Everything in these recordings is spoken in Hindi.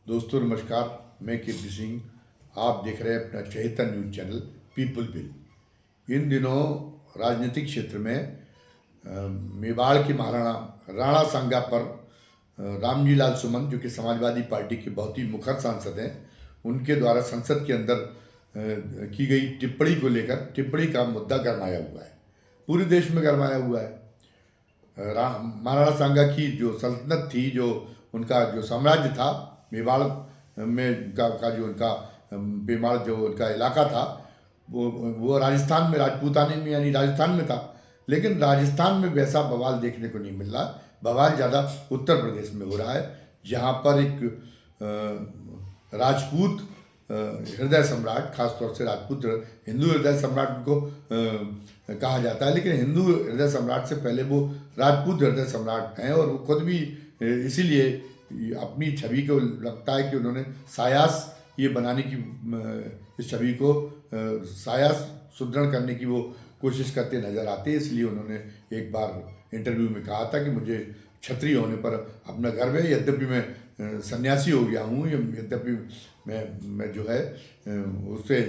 दोस्तों नमस्कार, मैं कीर्ति सिंह। आप देख रहे हैं अपना चहेता न्यूज चैनल पीपल बिल। इन दिनों राजनीतिक क्षेत्र में मेवाड़ के महाराणा राणा सांगा पर रामजी लाल सुमन, जो कि समाजवादी पार्टी के बहुत ही मुखर सांसद हैं, उनके द्वारा संसद के अंदर की गई टिप्पणी को लेकर टिप्पणी का मुद्दा गरमाया हुआ है, पूरे देश में गरमाया हुआ है। महाराणा सांगा की जो सल्तनत थी, जो उनका जो साम्राज्य था मेवाड़ में का जो उनका मेवाड़ जो उनका इलाका था, वो राजस्थान में, राजपूताने में यानी राजस्थान में था। लेकिन राजस्थान में वैसा बवाल देखने को नहीं मिल रहा। बवाल ज़्यादा उत्तर प्रदेश में हो रहा है, जहाँ पर एक राजपूत हृदय सम्राट, खासतौर से राजपूत हिंदू हृदय सम्राट को कहा जाता है, लेकिन हिंदू हृदय सम्राट से पहले वो राजपूत हृदय सम्राट हैं। और वो खुद भी इसीलिए अपनी छवि को लगता है कि उन्होंने सायास ये बनाने की, इस छवि को सायास सुदृढ़ करने की वो कोशिश करते नज़र आते हैं। इसलिए उन्होंने एक बार इंटरव्यू में कहा था कि मुझे क्षत्रिय होने पर अपना गर्व है, यद्यपि मैं सन्यासी हो गया हूँ, यद्यपि मैं जो है उससे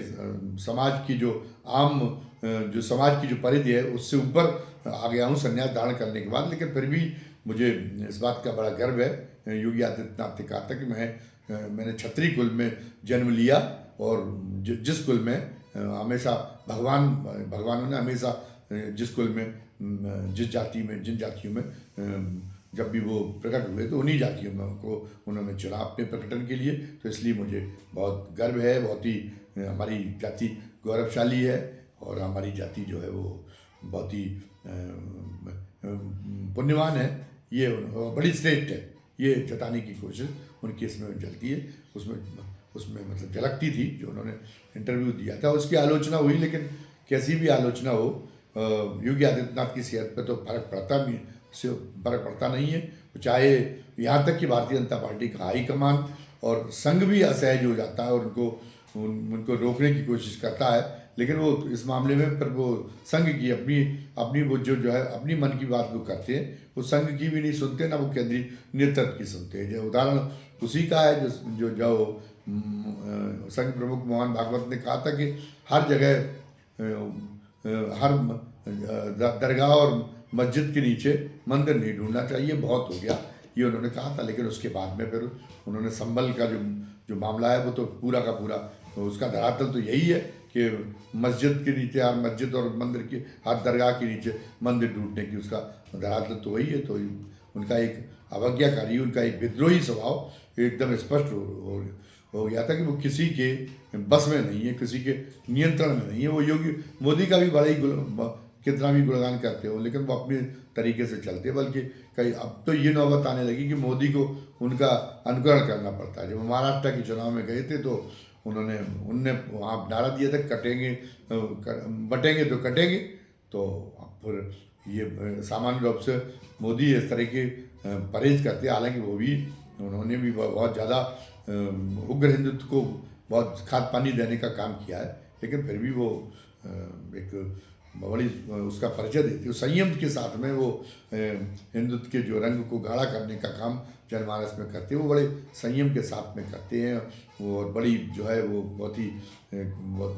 समाज की जो आम जो समाज की जो परिधि है उससे ऊपर आ गया हूँ संन्यास धारण करने के बाद। लेकिन फिर भी मुझे इस बात का बड़ा गर्व है। योगी आदित्यनाथ ने कहा था कि मैंने क्षत्रिय कुल में जन्म लिया, और जिस कुल में हमेशा भगवानों ने हमेशा जिस कुल में जिन जातियों में जब भी वो प्रकट हुए तो उन्हीं जातियों में को उन्होंने चुना अपने प्रकटन के लिए। तो इसलिए मुझे बहुत गर्व है, बहुत ही हमारी जाति गौरवशाली है, और हमारी जाति जो है वो बहुत ही पुण्यवान है, ये बड़ी श्रेष्ठ है, ये जताने की कोशिश उनकी इसमें चलती है। उसमें मतलब झलकती थी जो उन्होंने इंटरव्यू दिया था, उसकी आलोचना हुई। लेकिन कैसी भी आलोचना हो, योगी आदित्यनाथ की सेहत पर तो फर्क पड़ता नहीं है। चाहे यहाँ तक कि भारतीय जनता पार्टी का हाईकमान और संघ भी असहज हो जाता है और उनको रोकने की कोशिश करता है, लेकिन वो इस मामले में फिर वो संघ की अपनी वो जो है अपनी मन की बात वो करते हैं, वो संघ की भी नहीं सुनते, ना वो केंद्रीय नेतृत्व की सुनते हैं। जो उदाहरण उसी का है जो संघ प्रमुख मोहन भागवत ने कहा था कि हर जगह हर दरगाह और मस्जिद के नीचे मंदिर नहीं ढूंढना चाहिए, बहुत हो गया, ये उन्होंने कहा था। लेकिन उसके बाद में फिर उन्होंने संभल का जो मामला है वो तो पूरा का पूरा उसका धरातल तो यही है कि मस्जिद के नीचे हर मस्जिद और मंदिर की हर दरगाह के नीचे मंदिर ढूंढने की उसका धरातल तो वही है। तो उनका एक अवज्ञाकारी, उनका एक विद्रोही स्वभाव एकदम स्पष्ट हो गया था कि वो किसी के बस में नहीं है, किसी के नियंत्रण में नहीं है। वो योगी मोदी का भी बड़ा ही कितना भी गुणगान करते हो, लेकिन वो अपने तरीके से चलते, बल्कि कई अब तो ये नौबत आने लगी कि मोदी को उनका अनुकरण करना पड़ता है। जब महाराष्ट्र के चुनाव में गए थे तो उनने वहाँ नारा दिया था बटेंगे तो कटेंगे। तो फिर ये सामान्य रूप से मोदी इस तरह के परहेज करते, हालांकि उन्होंने भी बहुत ज़्यादा उग्र हिंदुत्व को बहुत खाद पानी देने का काम किया है, लेकिन फिर भी वो एक बड़ी उसका परिचय देती है। संयम के साथ में वो हिंदुत्व के जो रंग को गाढ़ा करने का काम जनमानस में करते हैं, वो बड़े संयम के साथ में करते हैं। वो बड़ी जो है वो बहुत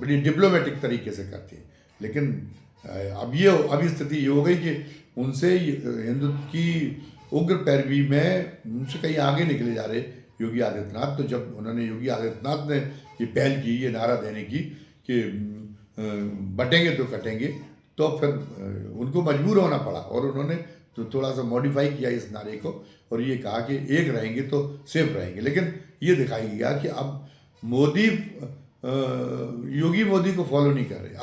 बड़ी डिप्लोमेटिक तरीके से करते हैं। लेकिन अब स्थिति ये हो गई कि उनसे हिंदुत्व की उग्र पैरवी में उनसे कहीं आगे निकले जा रहे योगी आदित्यनाथ। तो जब उन्होंने योगी आदित्यनाथ ने ये पहल की, ये नारा देने की कि बटेंगे तो कटेंगे, तो फिर उनको मजबूर होना पड़ा, और उन्होंने तो थोड़ा सा मॉडिफाई किया इस नारे को, और ये कहा कि एक रहेंगे तो सेफ रहेंगे। लेकिन ये दिखाई गया कि अब योगी मोदी को फॉलो नहीं कर रहे।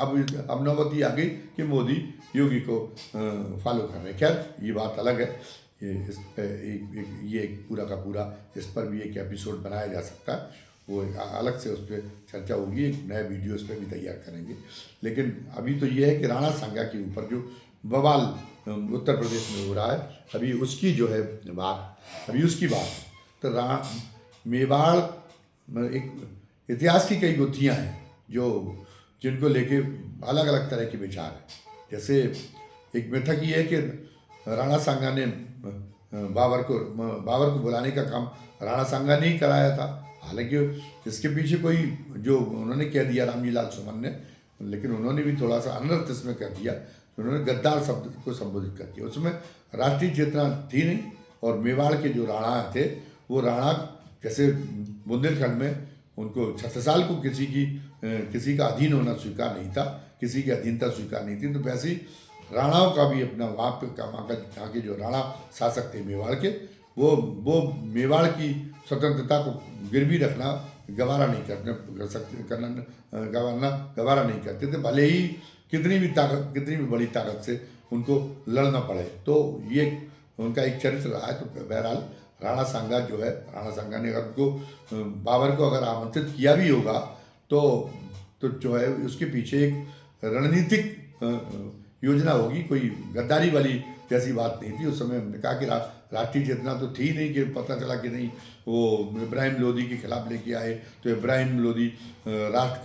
अब नौबत ये आ गई कि मोदी योगी को फॉलो कर रहे हैं। खैर ये बात अलग है, ये एक पूरा का पूरा इस पर भी एक एपिसोड बनाया जा सकता है, वो अलग से उस पर चर्चा होगी, एक नया वीडियो इस पर भी तैयार करेंगे। लेकिन अभी तो ये है कि राणा सांगा के ऊपर जो बवाल उत्तर प्रदेश में हो रहा है, अभी उसकी जो है उसकी बात तो मेवाड़ एक इतिहास की कई गुत्थियाँ हैं जिनको लेके अलग अलग तरह के विचार हैं। जैसे एक मिथक ये है कि राणा सांगा ने बाबर को बुलाने का काम राणा सांगा ने ही कराया था। हालांकि इसके पीछे कोई जो उन्होंने कह दिया रामजी लाल सुमन ने, लेकिन उन्होंने भी थोड़ा सा अनर्थ इसमें कर दिया। उन्होंने गद्दार शब्द को संबोधित कर दिया, उसमें राष्ट्रीय चेतना थी नहीं। और मेवाड़ के जो राणा थे वो राणा जैसे बुंदेलखंड में उनको छत्रसाल को किसी का अधीन होना स्वीकार नहीं था, किसी की अधीनता स्वीकार नहीं थी, तो वैसे ही राणाओं का भी अपना वहाँ यहाँ के जो राणा शासक थे मेवाड़ के, वो मेवाड़ की स्वतंत्रता को गिरवी रखना गवारा नहीं गवारा नहीं करते थे, भले ही कितनी भी बड़ी ताकत से उनको लड़ना पड़े। तो ये उनका एक चरित्र रहा है। तो बहरहाल राणा सांगा ने अगर उनको बाबर को अगर आमंत्रित किया भी होगा तो जो है उसके पीछे एक रणनीतिक योजना होगी, कोई गद्दारी वाली जैसी बात नहीं थी। उस समय हमने कहा कि राष्ट्रीय चेतना तो थी नहीं, कि पता चला कि नहीं वो इब्राहिम लोदी के खिलाफ लेके आए, तो इब्राहिम लोदी राष्ट्र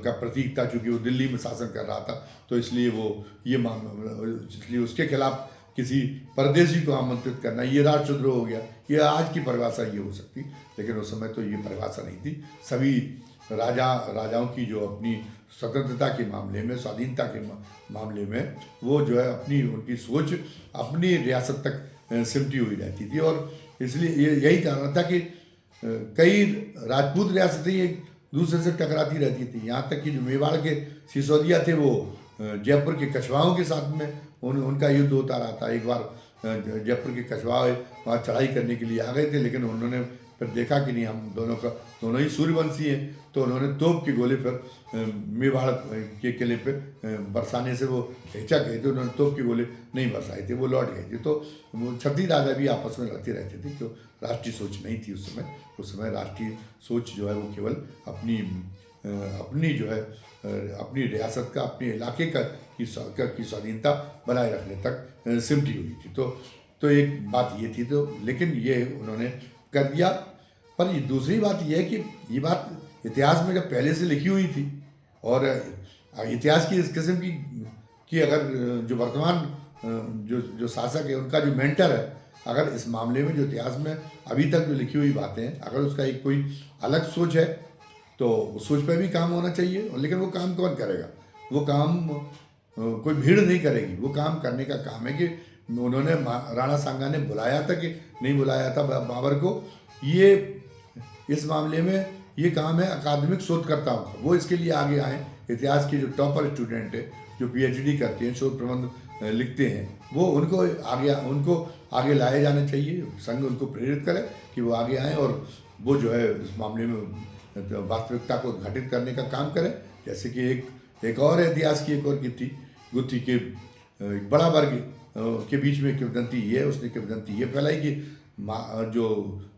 का प्रतीक था, चूँकि वो दिल्ली में शासन कर रहा था, तो इसलिए उसके खिलाफ किसी परदेशी को आमंत्रित करना ये राष्ट्रद्रोह हो गया। ये आज की परिभाषा ये हो सकती, लेकिन उस समय तो ये परिभाषा नहीं थी। सभी राजाओं की जो अपनी स्वतंत्रता के मामले में, स्वाधीनता के मामले में वो जो है उनकी सोच अपनी रियासत तक सिमटी हुई रहती थी। और इसलिए यही कारण था कि कई राजपूत रियासतें एक दूसरे से टकराती रहती थी। यहाँ तक कि जो मेवाड़ के सिसोदिया थे वो जयपुर के कछवाओं के साथ में उनका युद्ध होता रहा था। एक बार जयपुर के कछवा वहाँ चढ़ाई करने के लिए आ गए थे, लेकिन उन्होंने फिर देखा कि नहीं, हम दोनों ही सूर्यवंशी हैं, तो उन्होंने तोप के गोले फिर मेवाड़ के किले पे बरसाने से वो हिचक गए थे, उन्होंने तोप के गोले नहीं बरसाए थे, वो लौट गए थे। तो छत्री राजा भी आपस में लड़ते रहते थे, तो राष्ट्रीय सोच नहीं थी उस समय राष्ट्रीय सोच जो है वो केवल अपनी रियासत का, अपने इलाके की स्वाधीनता बनाए रखने तक सिमटी हुई थी। तो एक बात ये थी, तो लेकिन ये उन्होंने कर दिया। पर ये दूसरी बात ये है कि ये बात इतिहास में जब पहले से लिखी हुई थी, और इतिहास की इस किस्म की अगर जो वर्तमान जो शासक है, उनका जो मेंटर है, अगर इस मामले में जो इतिहास में अभी तक जो लिखी हुई बातें हैं, अगर उसका एक कोई अलग सोच है तो उस सोच पर भी काम होना चाहिए। लेकिन वो काम कौन करेगा? वो काम कोई भीड़ नहीं करेगी। वो काम करने का काम है कि उन्होंने राणा सांगा ने बुलाया था कि नहीं बुलाया था बाबर को, ये इस मामले में ये काम है अकादमिक शोधकर्ताओं का। वो इसके लिए आगे आए। इतिहास के जो टॉपर स्टूडेंट है, जो PhD करते हैं, शोध प्रबंध लिखते हैं, वो उनको आगे लाए जाने चाहिए। संघ उनको प्रेरित करे कि वो आगे आएँ और वो जो है इस मामले में वास्तविकता को उद्घाटित करने का काम करें। जैसे कि एक और इतिहास की एक और गुत्थी के एक बड़ा वर्ग के बीच में किंवदंती ये है, उसने किंवदंती ये फैलाई कि जो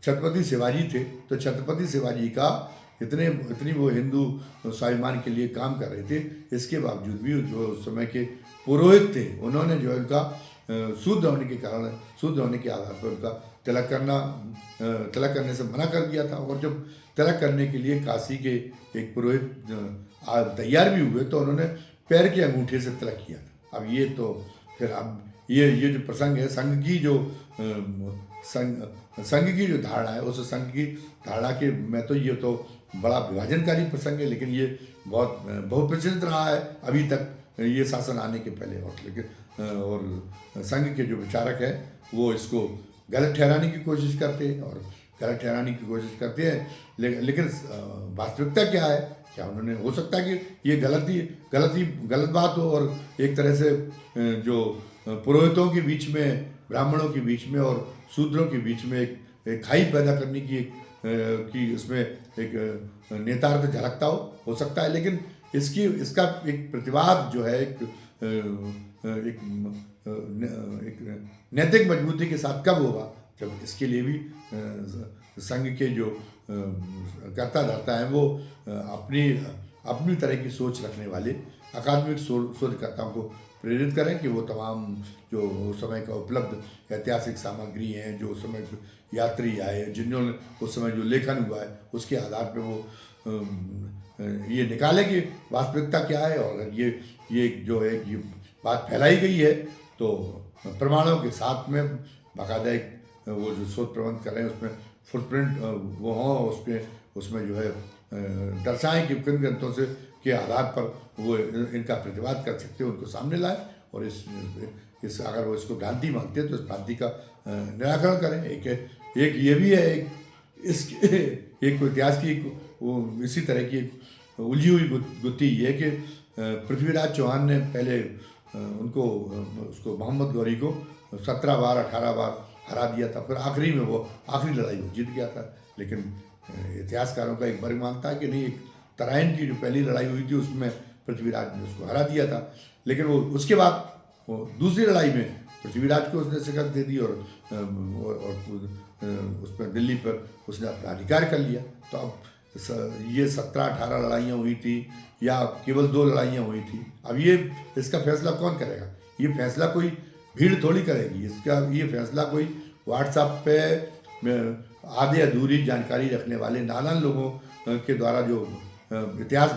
छत्रपति शिवाजी थे, तो छत्रपति शिवाजी का इतनी वो हिंदू स्वाभिमान के लिए काम कर रहे थे, इसके बावजूद भी जो उस समय के पुरोहित थे, उन्होंने जो उनका शुद्ध होने के आधार पर उनका तिलक करने से मना कर दिया था। और जब तिलक करने के लिए काशी के एक पुरोहित तैयार भी हुए, तो उन्होंने पैर के अंगूठे से तिलक किया था। अब ये तो फिर ये जो प्रसंग है, संघ की जो धारणा है, उस संघ की धारणा के में तो ये तो बड़ा विभाजनकारी प्रसंग है, लेकिन ये बहुत प्रचलित रहा है अभी तक, ये शासन आने के पहले। और संघ के जो विचारक है वो इसको गलत ठहराने की कोशिश करते हैं लेकिन वास्तविकता क्या है? क्या उन्होंने, हो सकता है कि ये गलत बात हो, और एक तरह से जो पुरोहितों के बीच में, ब्राह्मणों के बीच में और शूद्रों के बीच में एक खाई पैदा करने की उसमें एक नेतार्थ झलकता हो सकता है। लेकिन इसका एक प्रतिवाद जो है एक नैतिक मजबूती के साथ कब होगा? जब इसके लिए भी संघ के जो कर्ता धर्ता हैं वो अपनी तरह की सोच रखने वाले अकादमिक शोधकर्ताओं को प्रेरित करें कि वो तमाम जो उस समय का उपलब्ध ऐतिहासिक सामग्री हैं, जो उस समय यात्री आए, जिन्होंने उस समय जो लेखन हुआ है, उसके आधार पर वो ये निकाले कि वास्तविकता क्या है। और ये जो है ये बात फैलाई गई है, तो प्रमाणों के साथ में बाकायदा एक वो जो शोध प्रबंध कर रहे हैं उसमें फुटप्रिंट वो हों, उसमें जो है दर्शाएं कि किन ग्रंथों से के आधार पर वो इनका प्रतिवाद कर सकते हैं, उनको सामने लाए और इस अगर वो इसको भ्रांति मानते हैं तो इस भ्रांति का निराकरण करें। एक ये भी है, एक इतिहास की वो इसी तरह की एक उलझी हुई गुत्थी ये कि पृथ्वीराज चौहान ने पहले उसको मोहम्मद गौरी को 17 बार 18 बार हरा दिया था, फिर आखिरी में वो आखिरी लड़ाई वो जीत गया था। लेकिन इतिहासकारों का एक वर्ग मानता है कि नहीं, एक तराइन की जो पहली लड़ाई हुई थी उसमें पृथ्वीराज ने उसको हरा दिया था, लेकिन वो उसके बाद वो दूसरी लड़ाई में पृथ्वीराज को उसने शिकस्त दे दी और उस पर दिल्ली पर उसने अपना अधिकार कर लिया। तो अब ये 17-18 लड़ाइयाँ हुई थी या केवल 2 लड़ाइयाँ हुई थी, अब ये इसका फैसला कौन करेगा? ये फैसला कोई भीड़ थोड़ी करेगी, ये फैसला कोई व्हाट्सएप पे आधे अधूरी जानकारी रखने वाले नादान लोगों के द्वारा जो इतिहास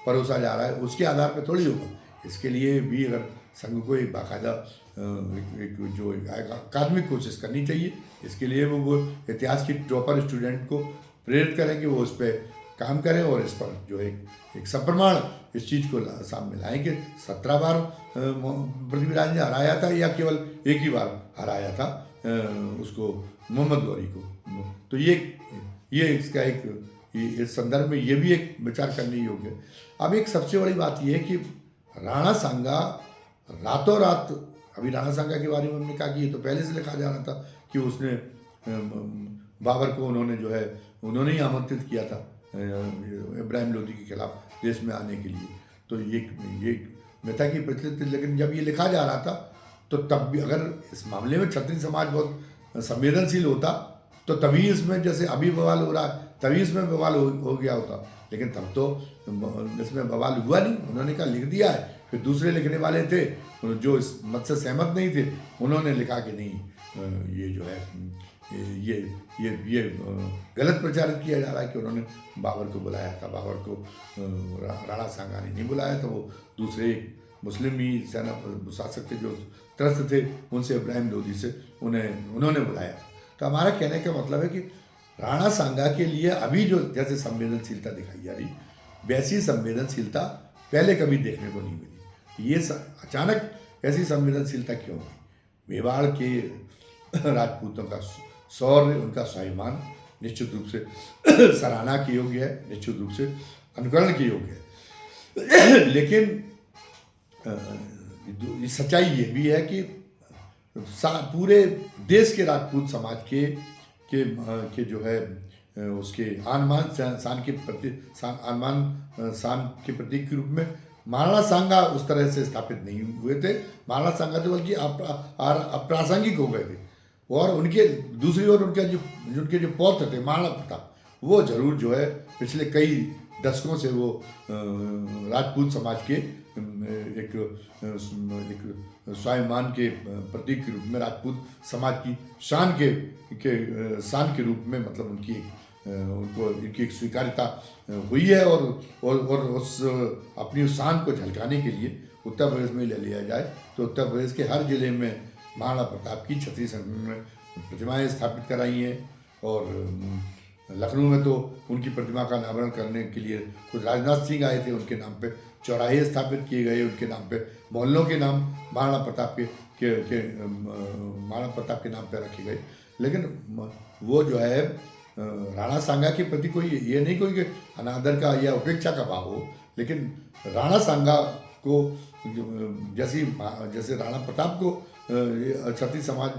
परोसा जा रहा है उसके आधार पर थोड़ी होगा। इसके लिए भी अगर संघ को एक बाकायदा अकादमिक कोशिश करनी चाहिए। इसके लिए वो इतिहास की टॉपर स्टूडेंट को प्रेरित करें कि वो उस पर काम करें और इस पर जो एक सप्रमाण इस चीज़ को सामने लाएं कि 17 बार पृथ्वीराज ने हराया था या केवल एक ही बार हराया था उसको मोहम्मद गौरी को। तो ये इसका इस संदर्भ में ये भी एक विचार करने योग्य है। अब एक सबसे बड़ी बात ये है कि राणा सांगा रातों रात, अभी राणा सांगा के बारे में हमने कहा कि ये तो पहले से लिखा जा रहा था कि उसने बाबर को उन्होंने ही आमंत्रित किया था इब्राहिम लोदी के खिलाफ देश में आने के लिए। तो ये मिथा की प्रचलित, लेकिन जब ये लिखा जा रहा था तो तब भी अगर इस मामले में क्षत्रिय समाज बहुत संवेदनशील होता तो तभी इसमें जैसे अभी बवाल हो रहा है तभी इसमें बवाल हो गया होता, लेकिन तब तो इसमें बवाल हुआ नहीं। उन्होंने कहा लिख दिया है, फिर दूसरे लिखने वाले थे जो इस मत से सहमत नहीं थे, उन्होंने लिखा कि नहीं ये जो है ये गलत प्रचारित किया जा रहा है कि उन्होंने बाबर को बुलाया था। बाबर को राणा सांगा ने नहीं बुलाया था, वो दूसरे मुस्लिम ही सेना शासक थे जो त्रस्त थे, उनसे इब्राहिम लोदी से उन्होंने बुलाया। तो हमारा कहने का मतलब है कि राणा सांगा के लिए अभी जो जैसे संवेदनशीलता दिखाई जा रही वैसी संवेदनशीलता पहले कभी देखने को नहीं मिली। ये अचानक ऐसी संवेदनशीलता क्यों हुई? मेवाड़ के राजपूतों का शौर्य, उनका स्वाभिमान निश्चित रूप से सराहना के योग्य है, निश्चित रूप से अनुकरण के योग्य है। लेकिन सच्चाई ये भी है कि पूरे देश के राजपूत समाज के जो है उसके आनमान शान के प्रतीक के रूप में महाराणा सांगा उस तरह से स्थापित नहीं हुए थे। महाराणा सांगा तो बल्कि अप्रासंगिक हो गए थे, और उनके दूसरी ओर उनके जो पौत्र थे महाराणा प्रताप, वो जरूर जो है पिछले कई दशकों से वो राजपूत समाज के एक स्वाभिमान के प्रतीक के रूप में, राजपूत समाज की शान के रूप में, मतलब उनकी एक स्वीकार्यता हुई है। और उस अपनी उस शान को झलकाने के लिए उत्तर प्रदेश में ले लिया जाए तो उत्तर प्रदेश के हर जिले में महाराणा प्रताप की क्षत्रिय संघ में प्रतिमाएं स्थापित कराई हैं, और लखनऊ में तो उनकी प्रतिमा का अनावरण करने के लिए खुद राजनाथ सिंह आए थे, उनके नाम पे चौराहे स्थापित किए गए, उनके नाम पे मोहल्लों के नाम महाराणा प्रताप के नाम पे रखे गए। लेकिन वो जो है राणा सांगा के प्रति कोई ये नहीं कोई अनादर का या उपेक्षा का भाव हो, लेकिन राणा सांगा को जैसे राणा प्रताप को क्षत्रिय समाज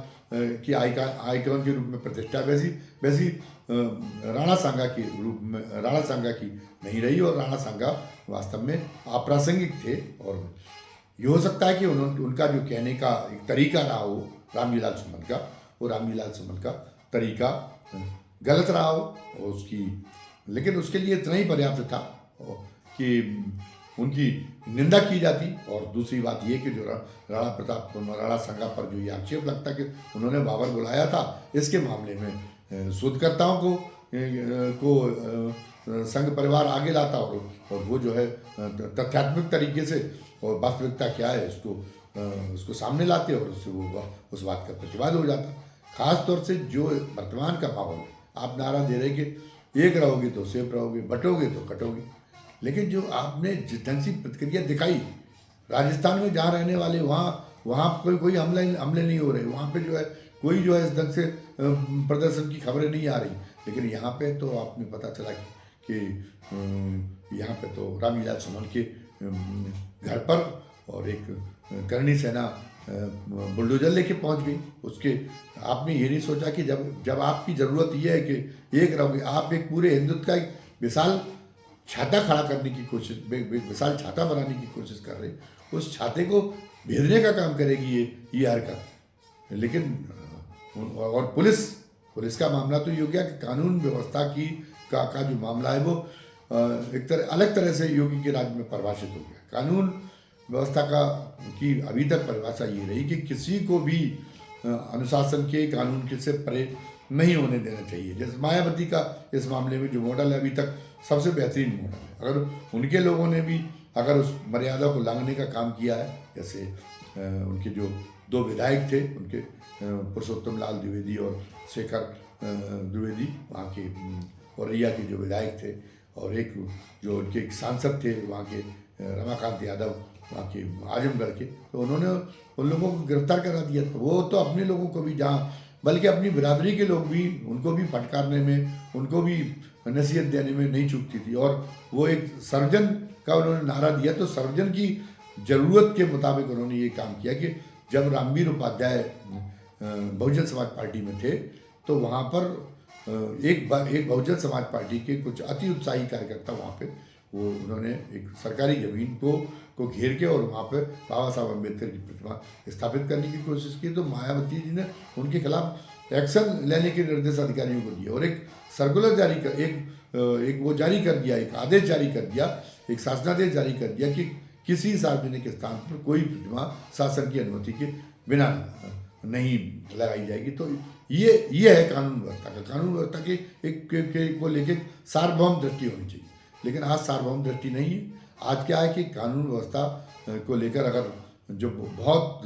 की आइकॉन के रूप में प्रतिष्ठा वैसी राणा सांगा के रूप में राणा सांगा की नहीं रही, और राणा सांगा वास्तव में अप्रासंगिक थे। और ये हो सकता है कि उनका जो कहने का एक तरीका रहा हो रामलीला सुमन का, वो रामलीला सुमन का तरीका गलत रहा हो लेकिन उसके लिए इतना ही पर्याप्त था कि उनकी निंदा की जाती। और दूसरी बात ये कि जो राणा सांगा पर जो ये आक्षेप लगता कि उन्होंने बाबर बुलाया था, इसके मामले में शोधकर्ताओं को संघ परिवार आगे लाता और वो जो है तथ्यात्मक तरीके से और वास्तविकता क्या है उसको सामने लाते और उससे वो उस बात का प्रतिवाद हो जाता। खास तौर से जो वर्तमान का माहौल है, आप नारा दे रहे कि एक रहोगे तो सेफ रहोगे, बटोगे तो कटोगे, लेकिन जो आपने जिस ढंग से प्रतिक्रिया दिखाई, राजस्थान में जहाँ रहने वाले वहाँ वहाँ कोई कोई हमले नहीं हो रहे, वहाँ पे जो है कोई जो है इस ढंग से प्रदर्शन की खबरें नहीं आ रही, लेकिन यहाँ पे तो आपने पता चला कि यहाँ पे तो रामलीला सुमन के घर पर और एक करणी सेना बुलडोजर लेके पहुंच गई। उसके आपने ये नहीं सोचा कि जब जब आपकी ज़रूरत ये है कि एक रहोगे, आप एक पूरे हिंदुत्व का एक विशाल छाता खड़ा करने की कोशिश, विशाल छाता बनाने की कोशिश कर रहे, उस छाते को भेदने का काम करेगी ये हरकत। लेकिन और पुलिस का मामला तो ये हो गया कि कानून व्यवस्था की का जो मामला है वो एक तरह अलग तरह से योगी के राज्य में परिभाषित हो गया। कानून व्यवस्था की अभी तक परिभाषा ये रही कि किसी को भी अनुशासन के कानून के से परे नहीं होने देना चाहिए। जैसे मायावती का इस मामले में जो मॉडल है अभी तक सबसे बेहतरीन मॉडल है। अगर उनके लोगों ने भी अगर उस मर्यादा को लांघने का काम किया है, जैसे उनके जो दो विधायक थे, उनके पुरुषोत्तम लाल द्विवेदी और शेखर द्विवेदी वहाँ के औरैया के जो विधायक थे, और एक जो उनके एक सांसद थे वहाँ के रमाकांत यादव वहाँ के आजमगढ़ के, तो उन्होंने उन लोगों को गिरफ्तार करा दिया। तो वो तो अपने लोगों को भी, जहाँ बल्कि अपनी बिरादरी के लोग भी, उनको भी फटकारने में, उनको भी नसीहत देने में नहीं चूकती थी। और वो एक सर्वजन का उन्होंने नारा दिया, तो सर्वजन की ज़रूरत के मुताबिक उन्होंने ये काम किया कि जब रामवीर उपाध्याय बहुजन समाज पार्टी में थे तो वहाँ पर एक बहुजन समाज पार्टी के कुछ अति उत्साही कार्यकर्ता वहाँ पे उन्होंने एक सरकारी ज़मीन को घेर के और वहाँ पे बाबा साहब अम्बेडकर की प्रतिमा स्थापित करने की कोशिश की। तो मायावती जी ने उनके खिलाफ एक्शन लेने के निर्देश अधिकारियों को दिए और एक सर्कुलर जारी कर एक वो जारी कर दिया, एक आदेश जारी कर दिया, एक शासनादेश जारी कर दिया कि किसी सार्वजनिक स्थान पर कोई प्रतिमा शासन की अनुमति के बिना नहीं लगाई जाएगी। तो ये है कानून व्यवस्था का। कानून व्यवस्था के को लेके सार्वभौम दृष्टि होनी चाहिए, लेकिन आज सार्वभौम दृष्टि नहीं है। आज क्या है कि कानून व्यवस्था को लेकर अगर जो बहुत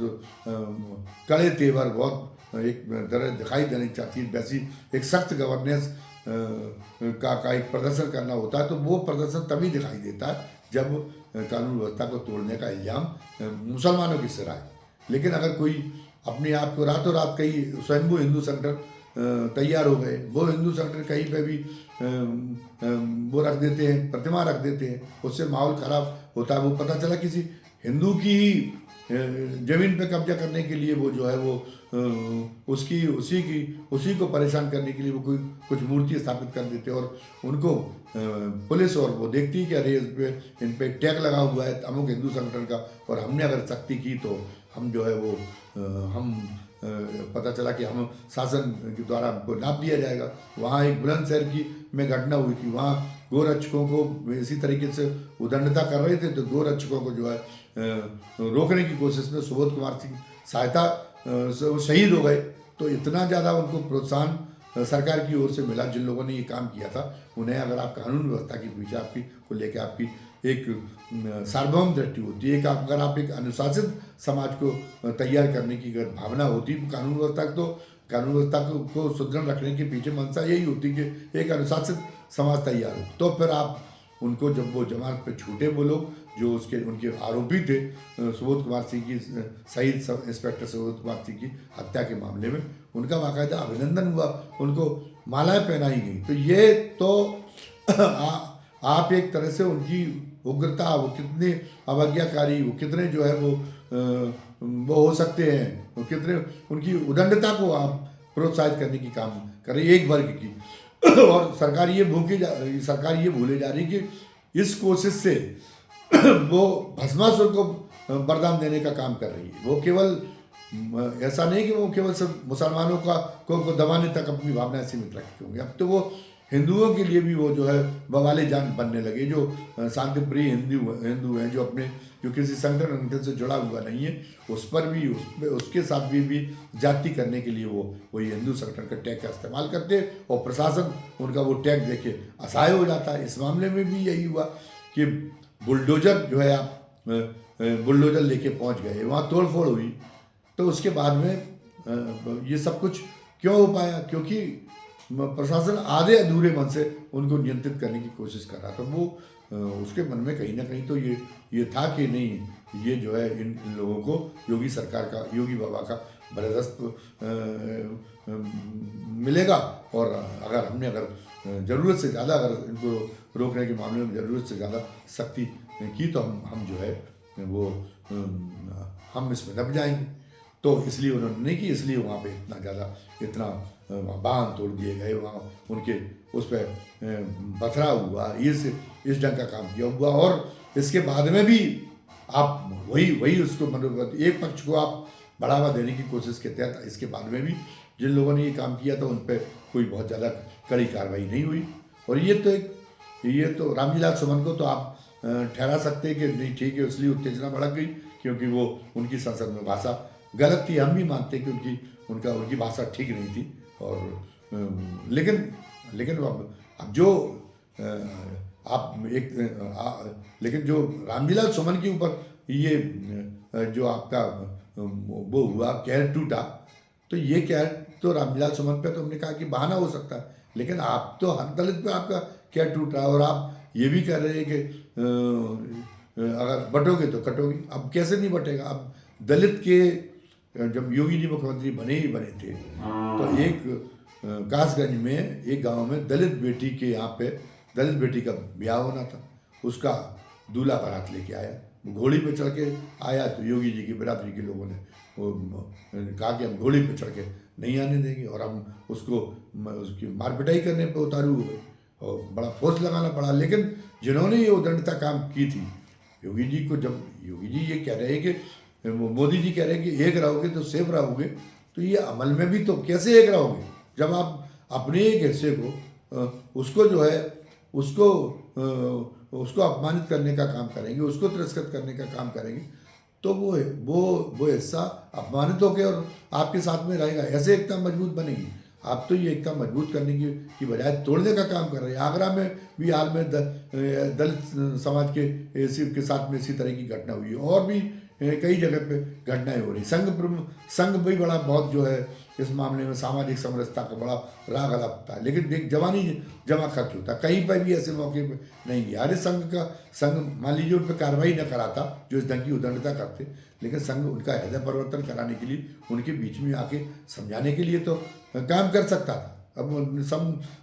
कड़े तेवर, बहुत एक तरह दिखाई देनी चाहती है, वैसी एक सख्त गवर्नेंस का एक प्रदर्शन करना होता है, तो वो प्रदर्शन तभी दिखाई देता है जब कानून व्यवस्था को तोड़ने का इल्ज़ाम मुसलमानों की सिर आए। लेकिन अगर कोई अपने आप को रातों रात कहीं स्वयंभू हिंदू संगठन तैयार हो गए, वो हिंदू संगठन कहीं पे भी वो रख देते हैं, प्रतिमा रख देते हैं, उससे माहौल खराब होता है। वो पता चला किसी हिंदू की ही जमीन पे कब्जा करने के लिए वो जो है वो उसी को परेशान करने के लिए वो कोई कुछ मूर्ति स्थापित कर देते और उनको पुलिस और वो देखती है कि अरे इन पे टैग लगा हुआ है अमुक हिंदू संगठन का, और हमने अगर सख्ती की तो हम जो है वो पता चला कि हम शासन के द्वारा हमको नाप दिया जाएगा। वहाँ एक बुलंदशहर में घटना हुई थी, वहाँ गोरक्षकों को इसी तरीके से उदंडता कर रहे थे, तो गोरक्षकों को जो है रोकने की कोशिश में सुबोध कुमार सिंह सहायता से वो शहीद हो गए। तो इतना ज़्यादा उनको प्रोत्साहन सरकार की ओर से मिला, जिन लोगों ने ये काम किया था उन्हें। अगर आप कानून व्यवस्था के पीछे आपकी को लेकर आपकी एक सार्वभौम दृष्टि होती है, अगर आप एक अनुशासित समाज को तैयार करने की अगर भावना होती, कानून व्यवस्था को सुदृढ़ रखने के पीछे मंशा यही होती कि एक अनुशासित समाज तैयार हो, तो फिर आप उनको जब वो जमानत पे छूटे वो लोग जो उनके आरोपी थे सुबोध कुमार सिंह की, शहीद सब इंस्पेक्टर सुबोध कुमार सिंह की हत्या के मामले में, उनका बाकायदा अभिनंदन हुआ, उनको मालाएं पहनाई गई। तो ये तो आप एक तरह से उनकी उग्रता, वो कितने अवज्ञाकारी, वो कितने जो है वो हो सकते हैं, वो कितने उनकी उदंडता को आप प्रोत्साहित करने की काम कर रही है एक वर्ग की। और सरकार ये भूले जा रही कि इस कोशिश से वो भस्मासुर को वरदान देने का काम कर रही है। वो केवल ऐसा नहीं कि वो केवल सब मुसलमानों को दबाने तक अपनी भावनाएं सीमित रखते होंगे, अब तो वो हिंदुओं के लिए भी वो जो है बवाले जान बनने लगे, जो शांतिप्रिय हिंदू हैं, जो किसी संगठन से जुड़ा हुआ नहीं है, उस पर भी उसके साथ भी जाति करने के लिए वो ये हिंदू संगठन का टैग का इस्तेमाल करते हैं और प्रशासन उनका वो टैग देके असहाय हो जाता है। इस मामले में भी यही हुआ कि बुलडोजर जो है आप बुलडोजर लेके पहुंच गए, वहाँ तोड़फोड़ हुई, तो उसके बाद में ये सब कुछ क्यों हो पाया? क्योंकि प्रशासन आधे अधूरे मन से उनको नियंत्रित करने की कोशिश कर रहा था। वो उसके मन में कहीं ना कहीं तो ये था कि नहीं, ये जो है इन लोगों को योगी सरकार का, योगी बाबा का बरदस्त मिलेगा, और अगर ज़रूरत से ज़्यादा अगर इनको रोकने के मामले में ज़रूरत से ज़्यादा सख्ती की तो हम जो है वो हम इसमें दब जाएंगे। तो इसलिए उन्होंने नहीं की, इसलिए वहाँ पे इतना बांध तोड़ दिए गए, वहाँ उनके उस पर पथराव हुआ, इस ढंग का काम किया हुआ। और इसके बाद में भी आप वही उसको मतलब एक पक्ष को आप बढ़ावा देने की कोशिश के तहत इसके बाद में भी जिन लोगों ने ये काम किया था उन पर कोई बहुत ज़्यादा कड़ी कार्रवाई नहीं हुई। और ये तो रामजी सुमन को तो आप ठहरा सकते हैं कि नहीं ठीक है, इसलिए उत्तेजना भड़क गई क्योंकि वो उनकी संसद में भाषा गलत थी। हम भी मानते हैं कि उनकी भाषा ठीक नहीं थी। और लेकिन अब जो आप लेकिन जो रामजी सुमन के ऊपर ये जो आपका वो हुआ, कहर टूटा, तो ये कहर तो रामजी सुमन पे तो हमने कहा कि बहाना हो सकता है, लेकिन आप तो हर दलित पे आपका कहर टूट रहा है। और आप ये भी कह रहे हैं कि अगर बटोगे तो कटोगे। अब कैसे नहीं बटेगा? अब दलित के जब योगी जी मुख्यमंत्री बने थे तो एक कासगंज में एक गांव में दलित बेटी के यहाँ पे दलित बेटी का ब्याह होना था। उसका दूल्हा बारात लेके आया, घोड़ी पे चढ़ के आया, तो योगी जी की बिरादरी के लोगों ने कहा कि हम घोड़ी पे चढ़ के नहीं आने देंगे और हम उसकी मार पिटाई करने पे उतारू हुए और बड़ा फोर्स लगाना पड़ा। लेकिन जिन्होंने ये उदंडता काम की थी, योगी जी को, जब योगी जी ये कह रहे हैं कि मोदी जी कह रहे हैं कि एक रहोगे तो सेफ रहोगे, तो ये अमल में भी तो कैसे एक रहोगे जब आप अपने एक हिस्से को उसको जो है उसको अपमानित करने का काम करेंगे, उसको तिरस्कृत करने का काम करेंगे, तो वो हिस्सा अपमानित होकर और आपके साथ में रहेगा। ऐसे एकता मजबूत बनेगी। आप तो ये एकता मजबूत करने की बजाय तोड़ने का काम कर रहे हैं। आगरा में भी हाल में दलित समाज के साथ में इसी तरह की घटना हुई है, और भी कई जगह पे घटनाएं हो रही। संघ भी बड़ा बहुत जो है इस मामले में सामाजिक समरसता का बड़ा राग अलापता है, लेकिन देख जवानी जमा खर्च होता है। कहीं पर भी ऐसे मौके पे नहीं गया। अरे संघ मान लीजिए उन पर कार्रवाई न कराता जो इस ढंग की उदंडता करते, लेकिन संघ उनका हृदय परिवर्तन कराने के लिए, उनके बीच में आके समझाने के लिए तो काम कर सकता था। अब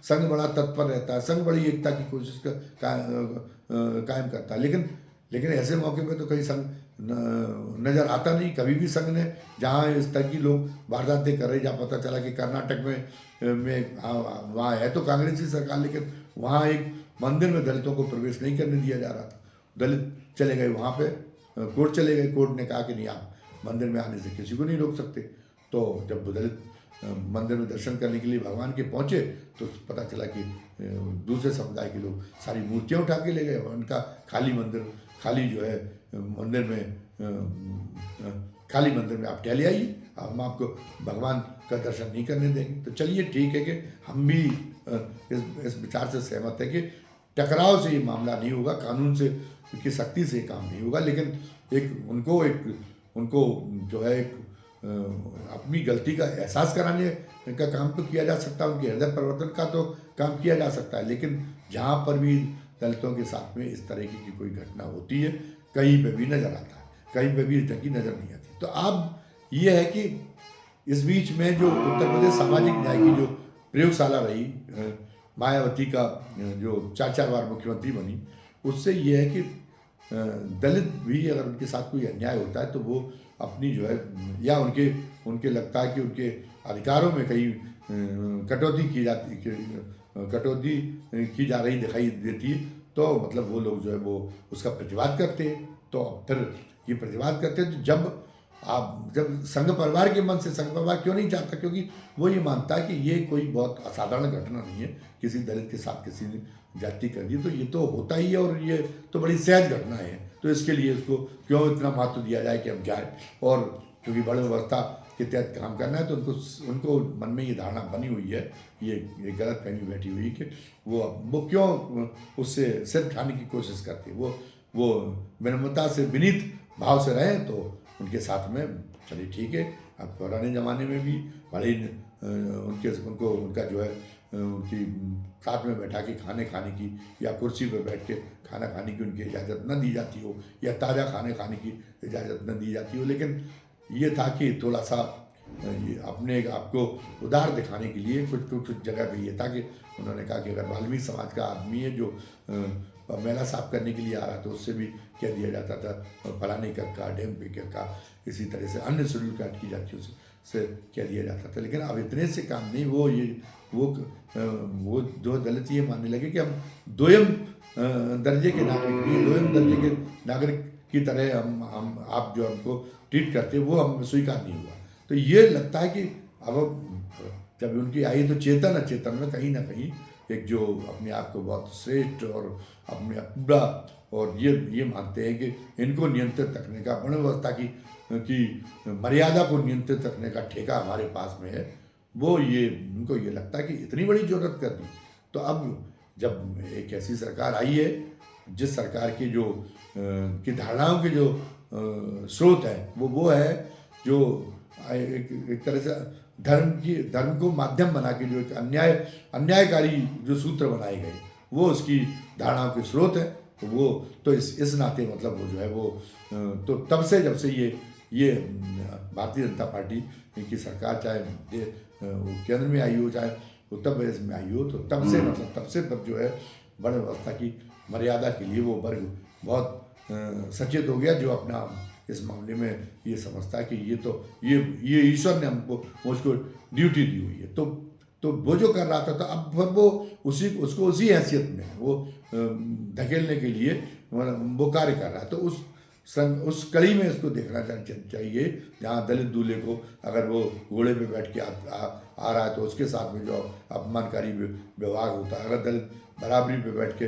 संघ बड़ा तत्पर रहता है, संघ बड़ी एकता की कोशिश कायम करता है, लेकिन ऐसे मौके पे तो कहीं संघ नज़र आता नहीं। कभी भी संघ ने जहाँ इस तरह की लोग वारदातें कर रहे, जहाँ पता चला कि कर्नाटक में वहाँ है तो कांग्रेस की सरकार, लेकिन वहाँ एक मंदिर में दलितों को प्रवेश नहीं करने दिया जा रहा था। दलित चले गए वहाँ पे, कोर्ट चले गए, कोर्ट ने कहा कि नहीं, आप मंदिर में आने से किसी को नहीं रोक सकते। तो जब दलित मंदिर में दर्शन करने के लिए भगवान के पहुँचे तो पता चला कि दूसरे समुदाय के लोग सारी मूर्तियाँ उठा के ले गए। उनका खाली जो है मंदिर में आप टहले आइए, हम आपको भगवान का दर्शन नहीं करने देंगे। तो चलिए ठीक है कि हम भी इस विचार से सहमत है कि टकराव से ये मामला नहीं होगा, कानून से की सख्ती से काम नहीं होगा, लेकिन उनको जो है अपनी गलती का एहसास कराने का काम तो किया जा सकता है, उनके हृदय परिवर्तन का तो काम किया जा सकता है। लेकिन जहाँ पर भी दलितों के साथ में इस तरह की कोई घटना होती है, कहीं पे भी नज़र आता है, कहीं पे भी इस तरह की नज़र नहीं आती। तो अब ये है कि इस बीच में जो उत्तर प्रदेश सामाजिक न्याय की जो प्रयोगशाला रही, मायावती का जो 4 बार मुख्यमंत्री बनी, उससे ये है कि दलित भी अगर उनके साथ कोई अन्याय होता है तो वो अपनी जो है, या उनके लगता है कि उनके अधिकारों में कहीं कटौती की जा रही दिखाई देती है, तो मतलब वो लोग जो है वो उसका प्रतिवाद करते हैं। तो फिर ये प्रतिवाद करते हैं, तो जब संघ परिवार के मन से, संघ परिवार क्यों नहीं चाहता, क्योंकि वो ये मानता है कि ये कोई बहुत असाधारण घटना नहीं है, किसी दलित के साथ किसी ने जाति कर दी, तो ये तो होता ही है और ये तो बड़ी सहज घटना है, तो इसके लिए उसको क्यों इतना महत्व दिया जाए कि हम जाए। और क्योंकि बड़े व्यवस्था के तहत काम करना है, तो उनको मन में ये धारणा बनी हुई है, ये गलत फहमी बैठी हुई कि वो क्यों उससे सिर उठाने की कोशिश करते। वो विनम्रता से, विनीत भाव से रहें तो उनके साथ में चलिए ठीक है। अब पुराने ज़माने में भी बड़े उनको उनका जो है उनकी साथ में बैठा के खाने खाने की या कुर्सी पर बैठ के खाना खाने की उनकी इजाज़त न दी जाती हो या ताज़ा खाने खाने की इजाज़त न दी जाती हो। लेकिन ये था कि थोड़ा सा ये अपने आपको उदार दिखाने के लिए कुछ जगह पे ये था कि उन्होंने कहा कि अगर वाल्मीकि समाज का आदमी है जो मेला साफ करने के लिए आ रहा था, उससे भी कह दिया जाता था फलाने का डैम पे का, इसी तरह से अन्य शेड्यूल कास्ट की जातियों से कह दिया जाता था। लेकिन अब इतने से काम नहीं, वो जो दलित ये मानने लगे कि हम दोयम दर्जे के नागरिक नहीं, दोयम दर्जे के नागरिक की तरह हम आप जो हमको ट्रीट करते वो हम स्वीकार नहीं हुआ। तो ये लगता है कि अब जब उनकी आई तो चेतन अचेतन में कहीं ना कहीं एक जो अपने आप को बहुत श्रेष्ठ और अपने पूरा और ये मानते हैं कि इनको नियंत्रित रखने का, वर्ण व्यवस्था की मर्यादा को नियंत्रित रखने का ठेका हमारे पास में है, वो ये उनको ये लगता है कि इतनी बड़ी जरूरत कर दी। तो अब जब एक ऐसी सरकार आई है जिस सरकार की जो की धारणाओं के जो स्रोत है वो है जो एक तरह से धर्म को माध्यम बना के जो एक अन्यायकारी जो सूत्र बनाए गए वो उसकी धारणाओं के स्रोत है। तो वो तो इस नाते मतलब वो जो है वो तो तब से जब से ये भारतीय जनता पार्टी की सरकार चाहे केंद्र में आई हो चाहे उत्तर प्रदेश में आई हो, तो तब से तब जो है वर्ण व्यवस्था की मर्यादा के लिए वो वर्ग बहुत सचेत हो गया, जो अपना इस मामले में ये समझता है कि ये ईश्वर ने मुझको ड्यूटी दी हुई है। तो वो जो कर रहा था तो अब वो उसको उसी हैसियत में वो धकेलने के लिए वो कार्य कर रहा है। तो उस कड़ी में इसको देखना चाहिए जहाँ दलित दूल्हे को अगर वो घोड़े पे बैठ के आ रहा है तो उसके साथ में जो अपमानकारी व्यवहार होता है, अगर दलित बराबरी पे बैठ के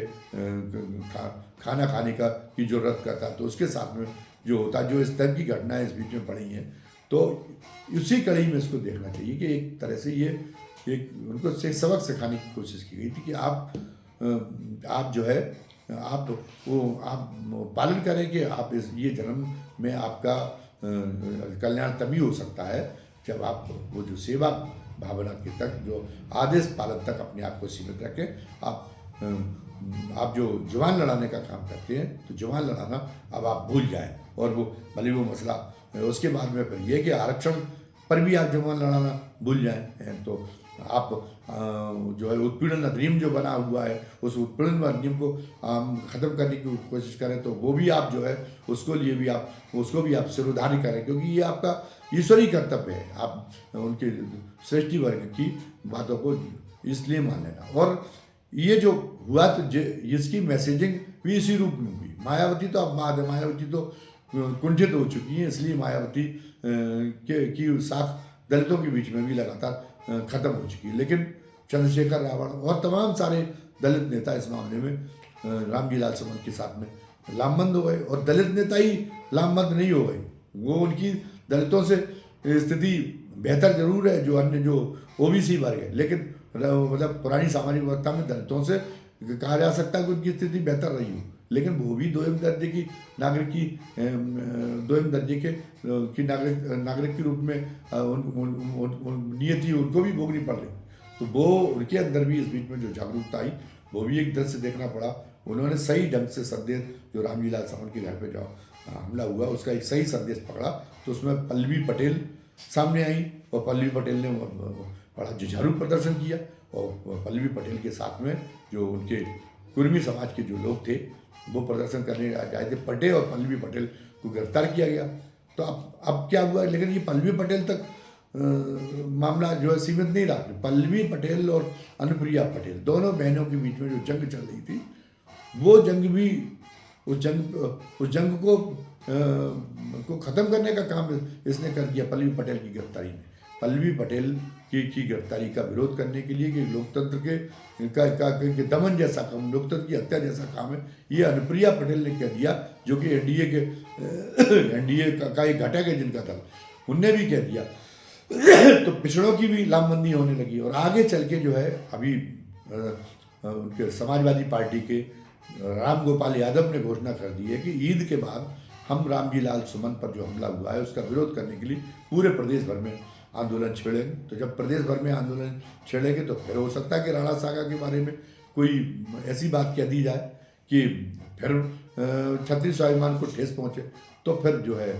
खाना खाने की जरूरत करता है तो उसके साथ में जो होता है, जो इस तरह की घटनाएं इस बीच में पड़ी हैं, तो उसी कड़ी में इसको देखना चाहिए कि एक तरह से ये एक उनको सबक सिखाने की कोशिश की गई थी कि आप जो है आप पालन करें कि आप ये जन्म में आपका कल्याण तभी हो सकता है जब आप वो जो सेवा भावना के तक जो आदेश पालन तक अपने आप को सीमित रखें। आप जो जवान लड़ाने का काम करते हैं तो जवान लड़ाना अब आप भूल जाएं, और वो भले वो मसला उसके बाद में फिर ये कि आरक्षण पर भी आप जवान लड़ाना भूल जाएं। तो आप जो है उत्पीड़न अधिनियम जो बना हुआ है उस उत्पीड़न अधिनियम को ख़त्म करने की कोशिश करें, तो वो भी आप जो है उसको भी आप सिरोधार्य करें, क्योंकि ये आपका ईश्वरीय कर्तव्य है। आप उनके श्रेष्ठी वर्ग की बातों को इसलिए मान लेना। और ये जो हुआ तो इसकी मैसेजिंग भी इसी रूप में हुई। मायावती तो अब बाद है, मायावती तो कुंठित हो चुकी है, इसलिए मायावती की साख दलितों के बीच में भी लगातार खत्म हो चुकी है। लेकिन चंद्रशेखर रावण और तमाम सारे दलित नेता इस मामले में रामजी लाल सुमन के साथ में लामबंद हो गए, और दलित नेता ही लामबंद नहीं हो गए। वो उनकी दलितों से स्थिति बेहतर जरूर है जो अन्य जो ओबीसी वर्ग है, लेकिन मतलब पुरानी सामाजिक व्यवस्था में दलितों से कहा जा सकता है कि उनकी स्थिति बेहतर रही हो, लेकिन वो भी दोयम दर्जे की नागरिक की नागरिक के रूप में नियति उनको भी भोगनी पड़ रही। तो वो उनके अंदर भी इस बीच में जो जागरूकता आई वो भी एक तरह से देखना पड़ा। उन्होंने सही ढंग से संदेश जो रामजी लाल सामन के घर पे जो हमला हुआ उसका एक सही संदेश पकड़ा, तो उसमें पल्लवी पटेल सामने आई, और पल्लवी पटेल ने बड़ा जुझारू प्रदर्शन किया, और पल्लवी पटेल के साथ में जो उनके कुर्मी समाज के जो लोग थे वो प्रदर्शन करने आए थे। पटे और पल्लवी पटेल को गिरफ्तार किया गया। तो अब क्या हुआ, लेकिन ये पल्लवी पटेल तक मामला जो है सीमित नहीं रहा। पल्लवी पटेल और अनुप्रिया पटेल दोनों बहनों के बीच में जो जंग चल रही थी, वो जंग भी उस जंग को ख़त्म करने का काम इसने कर दिया पल्लवी पटेल की गिरफ्तारी में। पल्लवी पटेल की गिरफ्तारी का विरोध करने के लिए कि लोकतंत्र के दमन जैसा काम, लोकतंत्र की हत्या जैसा काम है, ये अनुप्रिया पटेल ने कह दिया, जो कि एनडीए का एक घटक है जिनका दल, उनने भी कह दिया। तो पिछड़ों की भी लामबंदी होने लगी। और आगे चल के जो है अभी उनके समाजवादी पार्टी के राम गोपाल यादव ने घोषणा कर दी है कि ईद के बाद हम रामजी लाल सुमन पर जो हमला हुआ है उसका विरोध करने के लिए पूरे प्रदेश भर में आंदोलन छेड़ेंगे। तो जब प्रदेश भर में आंदोलन छेड़ेंगे तो फिर हो सकता है कि राणा सागा के बारे में कोई ऐसी बात कह दी जाए कि फिर छत्तीसगढ़ स्वाभिमान को ठेस पहुँचे। तो फिर जो है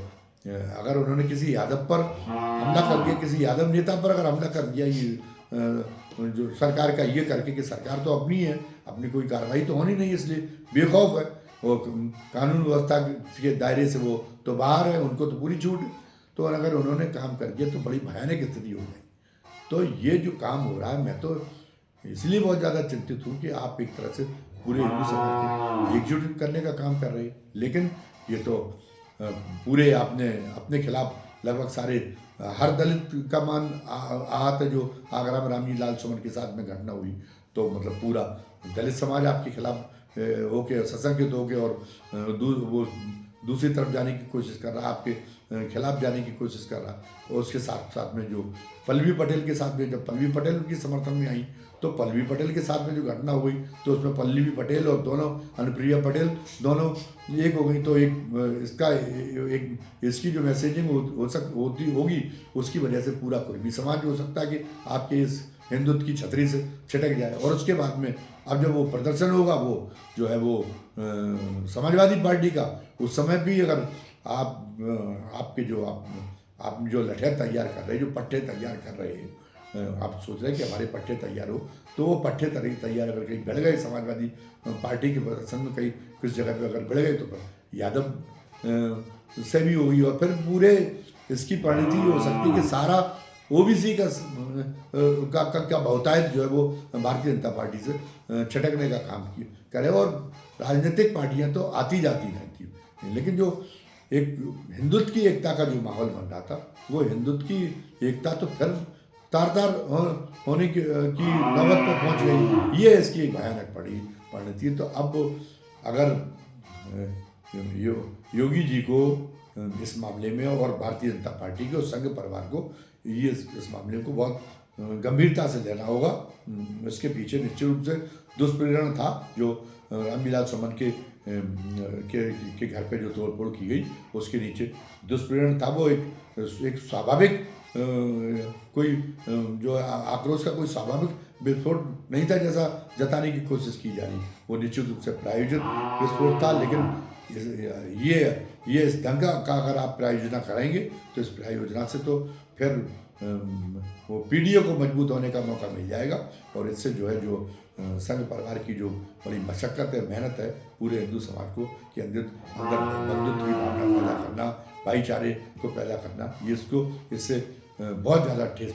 अगर उन्होंने किसी यादव पर हमला कर दिया, किसी यादव नेता पर अगर हमला कर दिया, ये जो सरकार का ये करके कि सरकार तो अपनी है, अपनी कोई कार्रवाई तो होनी नहीं, इसलिए बेखौफ है, वो कानून व्यवस्था के दायरे से वो तो बाहर है, उनको तो पूरी छूट है। तो अगर उन्होंने काम कर दिया तो बड़ी भयानक स्थिति हो जाएगी। तो ये जो काम हो रहा है, मैं तो इसलिए बहुत ज़्यादा चिंतित हूँ कि आप एक तरह से पूरे हिंदू समाज को एकजुट करने का काम कर रहे हैं, लेकिन ये तो पूरे आपने अपने खिलाफ लगभग सारे हर दलित का मान आहत है। जो आगरा में रामजी लाल सुमन के साथ में घटना हुई, तो मतलब पूरा दलित समाज आपके खिलाफ होके सशंकित होके और वो दूसरी तरफ जाने की कोशिश कर रहा, आपके खिलाफ जाने की कोशिश कर रहा। और उसके साथ साथ में जो पल्लवी पटेल के साथ में, जब पल्लवी पटेल उनकी समर्थन में आई, तो पल्लवी पटेल के साथ में जो घटना हुई, तो उसमें पल्लवी पटेल और दोनों अनुप्रिया पटेल दोनों एक हो गई। तो एक इसका एक इसकी जो मैसेजिंग होती होगी, उसकी वजह से पूरा कुर्मी समाज हो सकता है कि आपके इस हिंदुत्व की छतरी से छिटक जाए। और उसके बाद में अब जब वो प्रदर्शन होगा, वो जो है वो समाजवादी पार्टी का, उस समय भी अगर आपके जो आप जो लठैत तैयार कर रहे हैं, जो पट्टे तैयार कर रहे हैं, आप सोच रहे हैं कि हमारे पट्टे तैयार हो, तो वो पट्टे तैयार अगर कहीं बढ़ गए समाजवादी पार्टी के प्रदर्शन में, कहीं किस जगह पे अगर बढ़ गए, तो फिर यादव से भी होगी। और फिर पूरे इसकी परिणति हो सकती है कि सारा ओबीसी का बहुतायत जो है वो भारतीय जनता पार्टी से छटकने का काम करे। और राजनीतिक पार्टियां तो आती जाती रहती हैं, लेकिन जो एक हिंदुत्व की एकता का जो माहौल बन रहा था, वो हिंदुत्व की एकता तो फिर तार होने की नौबत पर पहुंच गई। ये इसकी एक भयानक परिणति। तो अब अगर योगी जी को इस मामले में और भारतीय जनता पार्टी के और संघ परिवार को ये इस मामले को बहुत गंभीरता से लेना होगा। इसके पीछे निश्चित रूप से दुष्प्रेरण था, जो रामजी सुमन के घर पे जो तोड़फोड़ की गई, उसके नीचे दुष्प्रेरण था। वो एक स्वाभाविक कोई जो आक्रोश का कोई स्वाभाविक विस्फोट नहीं था जैसा जताने की कोशिश की जा रही। वो निश्चित रूप से प्रायोजित विस्फोट था। लेकिन ये इस ढंग का अगर आप प्रायोजना कराएंगे, तो इस प्रायोजना से तो फिर वो पीडीओ को मजबूत होने का मौका मिल जाएगा। और इससे जो है जो संघ परिवार की जो बड़ी मशक्क़त है, मेहनत है पूरे हिंदू समाज को कि अंदर बंधुत्व की भावना पैदा करना, भाईचारे को पैदा करना, ये इससे बहुत ज़्यादा ठेस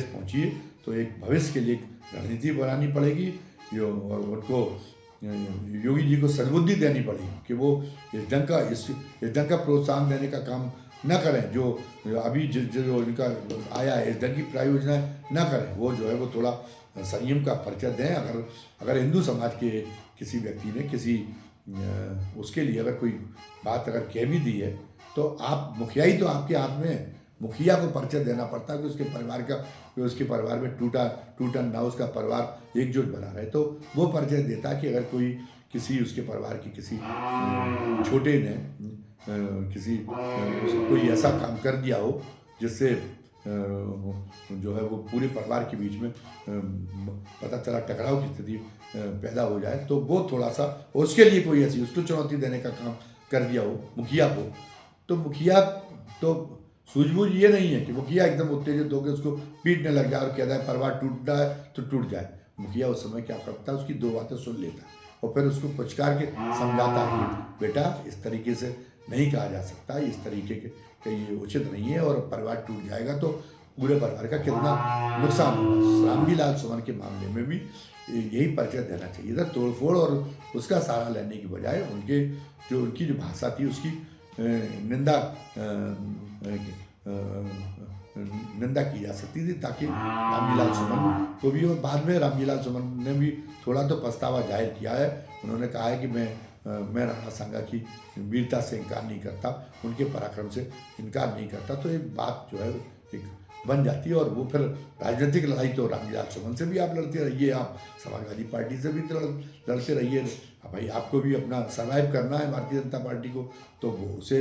पहुँची है। तो एक भविष्य के लिए एक रणनीति बनानी पड़ेगी, और उनको योगी जी को सद्बुद्धि देनी पड़ेगी कि वो इस ढंग का प्रोत्साहन देने का काम न करें। जो अभी जो इनका आया है, इस ढंग की प्रायोजना न करें। वो जो है वो थोड़ा संयम का परिचय दें। अगर हिंदू समाज के किसी व्यक्ति ने किसी उसके लिए अगर कोई बात अगर कह भी दी है, तो आप मुखियाई तो आपके हाथ में है, मुखिया को परिचय देना पड़ता है कि उसके परिवार में टूटन ना, उसका परिवार एकजुट बना रहे। तो वो परिचय देता है कि अगर कोई किसी उसके परिवार की किसी छोटे ने कोई ऐसा काम कर दिया हो जिससे जो है वो पूरे परिवार के बीच में पता चला टकराव की स्थिति पैदा हो जाए, तो वो थोड़ा सा उसके लिए कोई ऐसी उसको चुनौती देने का काम कर दिया हो मुखिया को, तो मुखिया तो सूझबूझ ये नहीं है कि मुखिया एकदम उत्तेजित होकर उसको पीटने लग जाए और कहता है परिवार टूटना है तो टूट जाए। मुखिया उस समय क्या करता है, उसकी दो बातें सुन लेता है और फिर उसको पुचकार के समझाता है, बेटा इस तरीके से नहीं कहा जा सकता, इस तरीके के ये उचित नहीं है, और परिवार टूट जाएगा तो पूरे परिवार का कितना नुकसान होगा। रामजी लाल सुमन के मामले में भी यही परिचय देना चाहिए था। तोड़फोड़ और उसका सहारा लेने की बजाय उनकी जो भाषा थी उसकी निंदा की जा सकती थी, ताकि रामजी लाल सुमन को भी, और बाद में रामजी लाल सुमन ने भी थोड़ा तो पछतावा जाहिर किया है। उन्होंने कहा है कि मैं राणा सांगा की वीरता से इनकार नहीं करता, उनके पराक्रम से इनकार नहीं करता। तो एक बात जो है एक बन जाती है। और वो फिर राजनीतिक लड़ाई तो रामविलास सुमन से भी आप लड़ते रहिए, आप समाजवादी पार्टी से भी लड़ते रहिए। भाई आपको भी अपना सर्वाइव करना है भारतीय जनता पार्टी को, तो वो उसे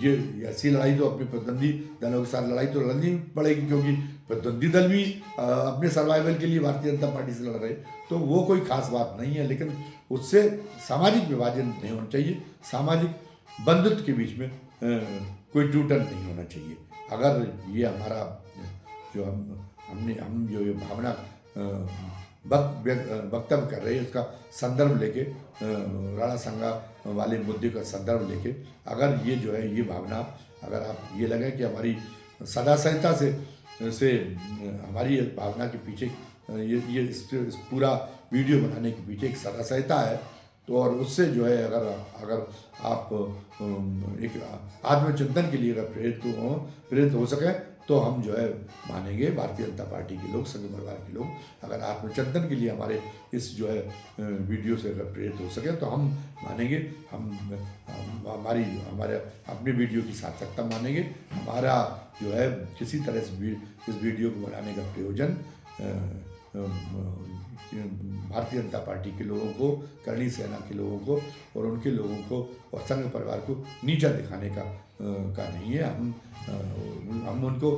ये ऐसी लड़ाई तो अपने प्रतिद्वंदी दलों के साथ लड़ाई तो लड़नी पड़ेगी, क्योंकि प्रतिद्वंदी दल भी अपने सर्वाइवल के लिए भारतीय जनता पार्टी से लड़ रहे, तो वो कोई खास बात नहीं है। लेकिन उससे सामाजिक विभाजन नहीं होना चाहिए, सामाजिक बंधुत्व के बीच में कोई टूटन नहीं होना चाहिए। अगर ये हमारा जो हम जो ये भावना वक्तव्य कर रहे हैं, इसका संदर्भ लेके राणा संगा वाले मुद्दे का संदर्भ लेके, अगर ये जो है ये भावना, अगर आप ये लगे कि हमारी सदा संहिता से हमारी भावना के पीछे ये इस पूरा वीडियो बनाने के पीछे एक सदा संहिता है, तो और उससे जो है अगर आप एक आत्मचिंतन के लिए अगर प्रेरित हो सके, तो हम जो है मानेंगे, भारतीय जनता पार्टी के लोग, संघ परिवार के लोग अगर आत्मचिंतन के लिए हमारे इस जो है वीडियो से अगर प्रेरित हो सके, तो हम मानेंगे, हमारे अपने वीडियो की सार्थकता मानेंगे। हमारा जो है किसी तरह से इस वीडियो को बनाने का प्रयोजन भारतीय जनता पार्टी के लोगों को, करणी सेना के लोगों को और उनके लोगों को और संघ परिवार को नीचा दिखाने का नहीं है। हम उनको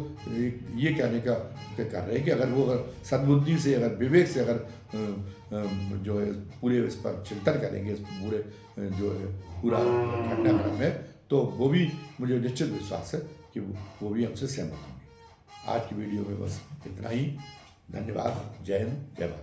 ये कहने का कर रहे हैं कि अगर वो सद्बुद्धि से, अगर विवेक से जो है पूरे इस पर चिंतन करेंगे, इस पूरे जो है पूरा घटनाक्रम में, तो वो भी मुझे निश्चित विश्वास है कि वो भी हमसे सहमत होंगे। आज की वीडियो में बस इतना ही। धन्यवाद। जय हिंद, जय भारत।